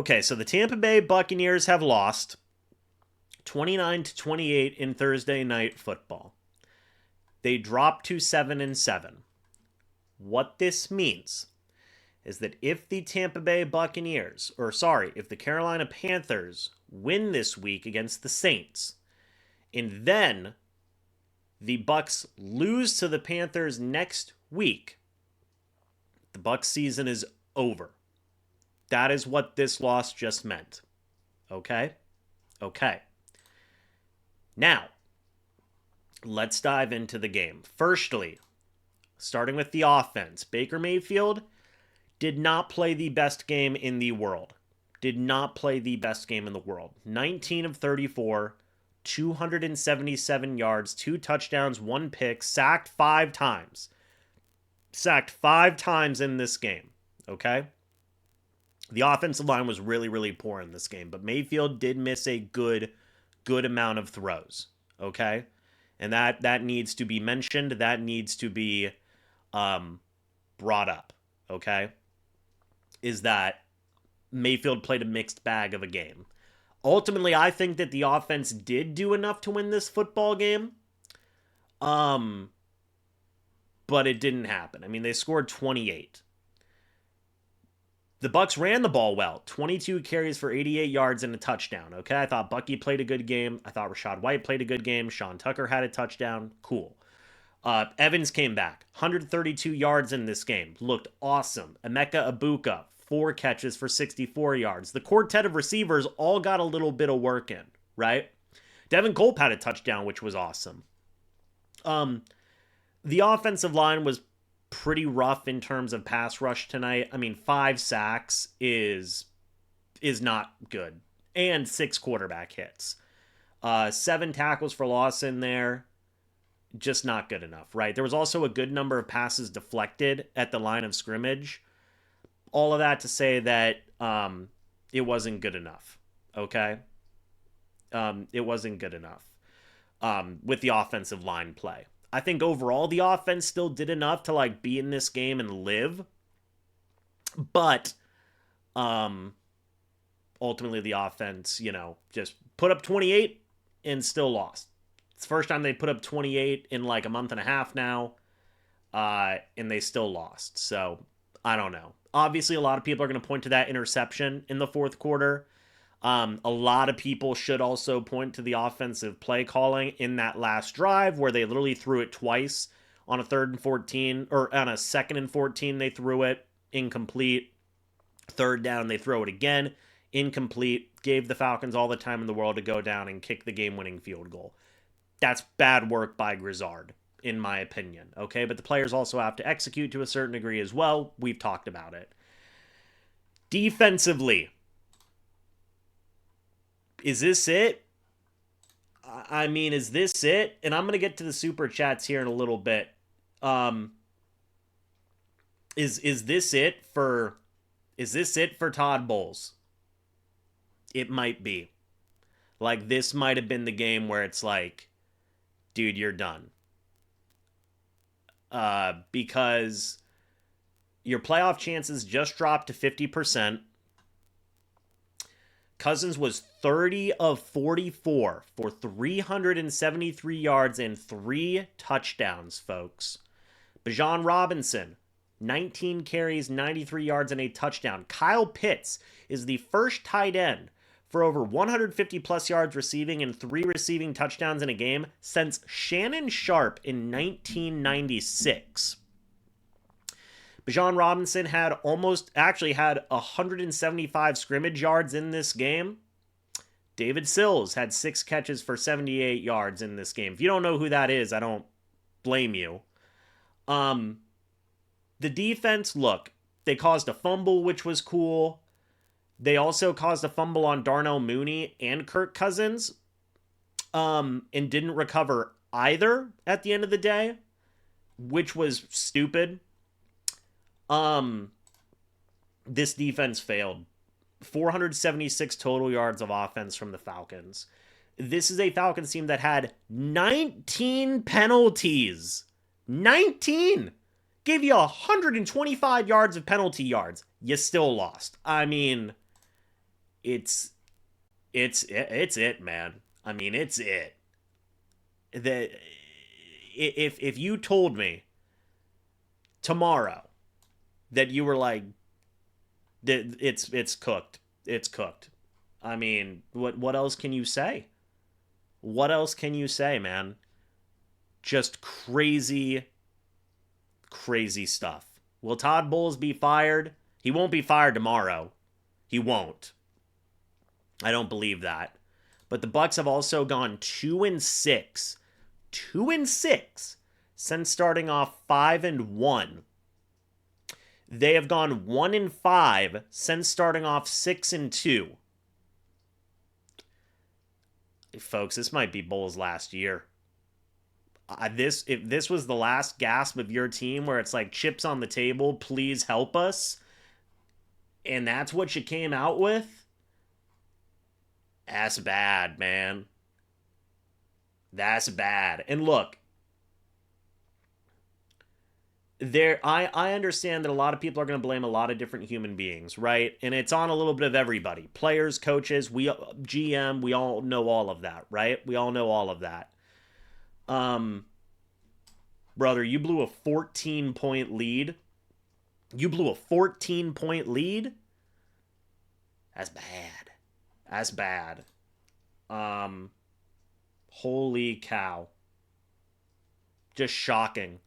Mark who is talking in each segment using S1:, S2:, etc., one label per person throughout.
S1: Okay, so the Tampa Bay Buccaneers have lost 29-28 in Thursday night football. They dropped to 7-7. What this means is that if the Tampa Bay Buccaneers, if the Carolina Panthers win this week against the Saints, and then the Bucs lose to the Panthers next week, the Bucs season is over. That is what this loss just meant. Okay? Okay. Now, let's dive into the game. Firstly, starting with the offense, Baker Mayfield did not play the best game in the world. 19 of 34, 277 yards, 2 touchdowns, 1 pick, sacked 5 times. Sacked 5 times in this game, okay? The offensive line was really, really poor in this game, but Mayfield did miss a good amount of throws, okay? And that needs to be mentioned. That needs to be brought up, okay? Is that Mayfield played a mixed bag of a game. Ultimately, I think that the offense did do enough to win this football game. But it didn't happen. I mean, they scored 28. The Bucs ran the ball well. 22 carries for 88 yards and a touchdown. Okay, I thought Bucky played a good game. I thought Rashad White played a good game. Sean Tucker had a touchdown. Cool. Evans came back. 132 yards in this game. Looked awesome. Emeka Ibuka, 4 catches for 64 yards. The quartet of receivers all got a little bit of work in, right? Devin Culp had a touchdown, which was awesome. The offensive line was pretty rough in terms of pass rush tonight. I mean, 5 sacks is not good. And 6 quarterback hits. 7 tackles for loss in there. Just not good enough, right? There was also a good number of passes deflected at the line of scrimmage. All of that to say that it wasn't good enough, okay? It wasn't good enough with the offensive line play. I think overall the offense still did enough to like be in this game and live. But ultimately the offense, just put up 28 and still lost. It's the first time they put up 28 in like a month and a half now. And they still lost. So I don't know. Obviously, a lot of people are going to point to that interception in the fourth quarter. A lot of people should also point to the offensive play calling in that last drive where they literally threw it twice on a 3rd and 14, or on a 2nd and 14, they threw it incomplete. 3rd down, they throw it again, incomplete. Gave the Falcons all the time in the world to go down and kick the game-winning field goal. That's bad work by Grizzard, in my opinion, okay? But the players also have to execute to a certain degree as well. We've talked about it. Defensively, is this it? I mean, is this it? And I'm going to get to the super chats here in a little bit. Is this it for Todd Bowles? It might be. Like, this might have been the game where it's like, dude, you're done. Because your playoff chances just dropped to 50%. Cousins was 30 of 44 for 373 yards and 3 touchdowns, folks. Bijan Robinson, 19 carries, 93 yards, and a touchdown. Kyle Pitts is the first tight end for over 150 plus yards receiving and 3 receiving touchdowns in a game since Shannon Sharp in 1996. Bijan Robinson had 175 scrimmage yards in this game. David Sills had 6 catches for 78 yards in this game. If you don't know who that is, I don't blame you. The defense, look, they caused a fumble, which was cool. They also caused a fumble on Darnell Mooney and Kirk Cousins, and didn't recover either at the end of the day, which was stupid. This defense failed. 476 total yards of offense from the Falcons. This is a Falcons team that had 19 penalties. 19! Gave you 125 yards of penalty yards. You still lost. I mean, It's it's it, man. I mean, it's it. That if you told me tomorrow that you were like that it's cooked. It's cooked. I mean, what else can you say? What else can you say, man? Just crazy, crazy stuff. Will Todd Bowles be fired? He won't be fired tomorrow. He won't. I don't believe that. But the Bucs have also gone 2-6. 2-6 since starting off 5-1. They have gone 1-5 since starting off 6-2. Folks, this might be Bowles' last year. If this was the last gasp of your team where it's like chips on the table, please help us, and that's what you came out with, that's bad, man. That's bad. And look, I understand that a lot of people are going to blame a lot of different human beings, right? And it's on a little bit of everybody. Players, coaches, we GM, we all know all of that, right? We all know all of that. Um Brother, you blew a 14-point lead. You blew a 14-point lead? That's bad. That's bad. Um Holy cow. Just shocking.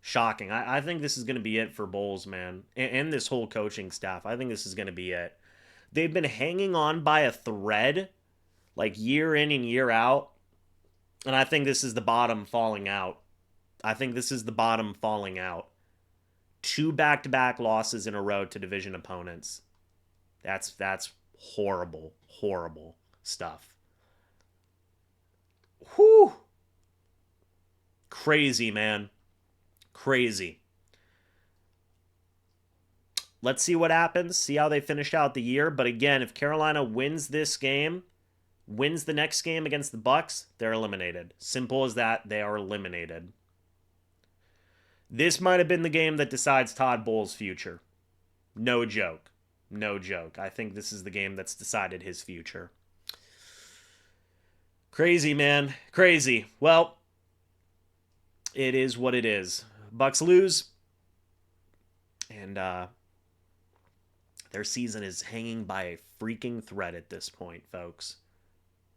S1: Shocking. I think this is going to be it for Bowles, man. And this whole coaching staff. I think this is going to be it. They've been hanging on by a thread, like year in and year out. And I think this is the bottom falling out. I think this is the bottom falling out. 2 back-to-back losses in a row to division opponents. That's horrible, horrible stuff. Whew. Crazy, man. Crazy. Let's see what happens. See how they finish out the year. But again, if Carolina wins this game, wins the next game against the Bucs, they're eliminated. Simple as that. They are eliminated. This might have been the game that decides Todd Bowles' future. No joke. No joke. I think this is the game that's decided his future. Crazy, man. Crazy. Well, it is what it is. Bucs lose. And their season is hanging by a freaking thread at this point, folks.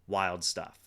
S1: Wild stuff.